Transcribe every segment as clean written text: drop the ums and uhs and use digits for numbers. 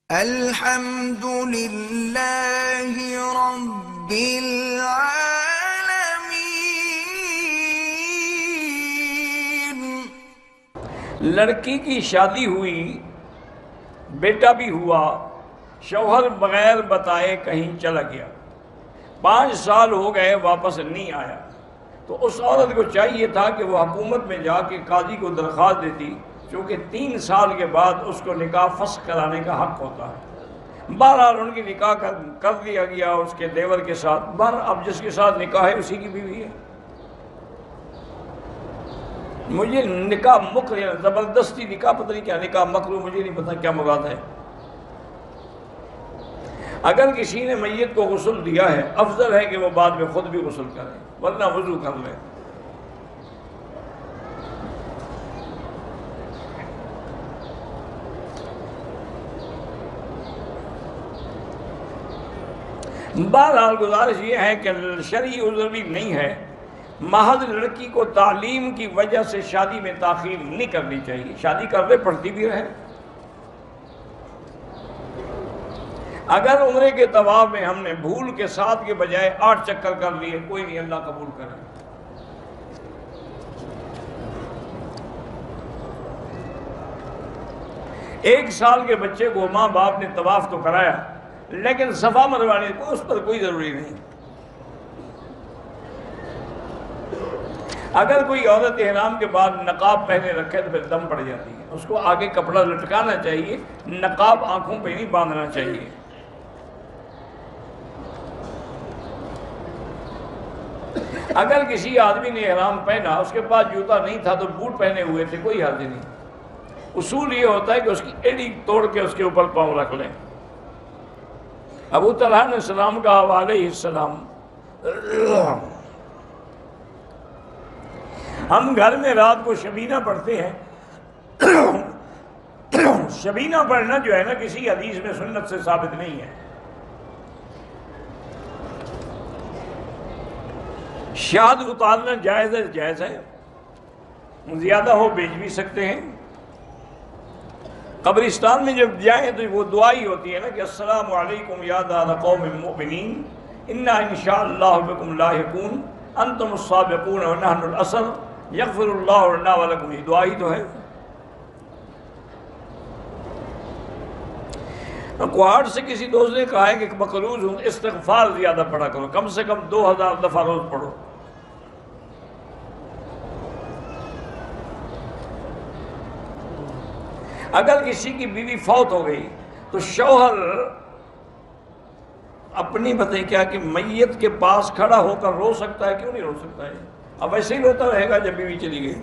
الحمد للہ رب العالمین۔ لڑکی کی شادی ہوئی، بیٹا بھی ہوا، شوہر بغیر بتائے کہیں چلا گیا، 5 سال ہو گئے واپس نہیں آیا، تو اس عورت کو چاہیے تھا کہ وہ حکومت میں جا کے قاضی کو درخواست دیتی، چونکہ 3 سال کے بعد اس کو نکاح فسخ کرانے کا حق ہوتا ہے۔ بہرحال ان کی نکاح کر دیا گیا اس کے دیور کے ساتھ۔ اب جس کے ساتھ نکاح ہے اسی کی بیوی ہے۔ مجھے نکاح مکر زبردستی نکاح پتہ نہیں کیا، نکاح مکروہ مجھے نہیں پتہ کیا مراد ہے۔ اگر کسی نے میت کو غسل دیا ہے، افضل ہے کہ وہ بعد میں خود بھی غسل کرے، ورنہ وضو کر لے۔ بہرحال گزارش یہ ہے کہ شرعی عذر بھی نہیں ہے، محض لڑکی کو تعلیم کی وجہ سے شادی میں تاخیر نہیں کرنی چاہیے، شادی کر دے، پڑھتی بھی رہے۔ اگر عمرے کے طواف میں ہم نے بھول کے 7 کے بجائے 8 چکر کر لیے، کوئی نہیں، اللہ قبول کرے۔ ایک سال کے بچے کو ماں باپ نے طواف تو کرایا، لیکن صفا مروانے کو اس پر کوئی ضروری نہیں۔ اگر کوئی عورت احرام کے بعد نقاب پہنے رکھے تو پھر دم پڑ جاتی ہے، اس کو آگے کپڑا لٹکانا چاہیے، نقاب آنکھوں پہ نہیں باندھنا چاہیے۔ اگر کسی آدمی نے احرام پہنا، اس کے پاس جوتا نہیں تھا تو بوٹ پہنے ہوئے تھے، کوئی حرج نہیں۔ اصول یہ ہوتا ہے کہ اس کی ایڑی توڑ کے اس کے اوپر پاؤں رکھ لیں۔ ابو طلحہ نے سلام کہا علیہ السلام، ہم گھر میں رات کو شبینہ پڑھتے ہیں۔ شبینہ پڑھنا جو ہے نا، کسی حدیث میں سنت سے ثابت نہیں ہے۔ شاد اتارنا جائز ہے، جائز ہے، زیادہ ہو بیچ بھی سکتے ہیں۔ قبرستان میں جب جائیں تو وہ دعا ہی ہوتی ہے نا کہ السلام علیکم یا دار قوم مؤمنین انا انشاءاللہ بکم لاحقون انتم السابقون ونحن الاصل یغفر اللہ لنا ولکم، یہ دعا ہی تو ہے۔ کوہاٹ سے کسی دوست نے کہا ہے کہ مقروض ہوں، استغفار زیادہ پڑھا کرو، کم سے کم 2000 دفعہ روز پڑھو۔ اگر کسی کی بیوی فوت ہو گئی تو شوہر اپنی بتائیں کیا کہ میت کے پاس کھڑا ہو کر رو سکتا ہے؟ کیوں نہیں رو سکتا ہے؟ اب ایسے ہی روتا رہے گا جب بیوی چلی گئی۔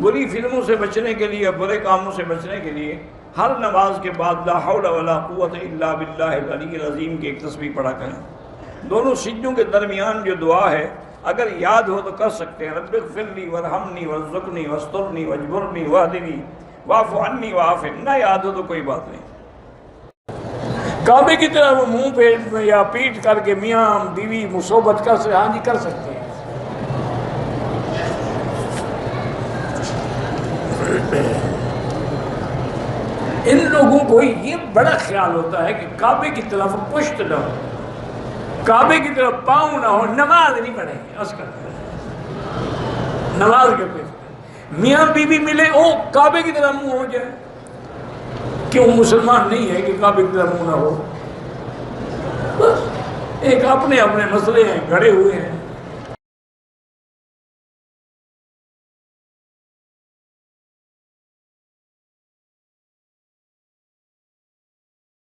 بری فلموں سے بچنے کے لیے، برے کاموں سے بچنے کے لیے ہر نماز کے بعد لا حول ولا قوت الا باللہ العلی العظیم کی ایک تسبیح پڑھا کریں۔ دونوں سجدوں کے درمیان جو دعا ہے اگر یاد ہو تو کر سکتے ہیں، رب اغفر لی وارحمنی وارزقنی واسترنی واجبرنی واہدنی واعف عنی وعافنی۔ نہ یاد ہو تو کوئی بات نہیں۔ کعبے کی طرح وہ منہ پیٹ میں یا پیٹ کر کے میاں بیوی مصوبت کر سے ہاں جی کر سکتے ہیں۔ ان لوگوں کو یہ بڑا خیال ہوتا ہے کہ کعبے کی طرف پشت نہ ہو، کعبے کی طرف پاؤں نہ ہو، نماز نہیں پڑھیں گے۔ نماز کے پیچھے میاں بیوی ملے او کعبے کی طرف منہ ہو جائے، کیوں مسلمان نہیں ہے کہ کعبے کی طرف منہ نہ ہو؟ بس ایک اپنے اپنے مسئلے ہیں، گھڑے ہوئے ہیں۔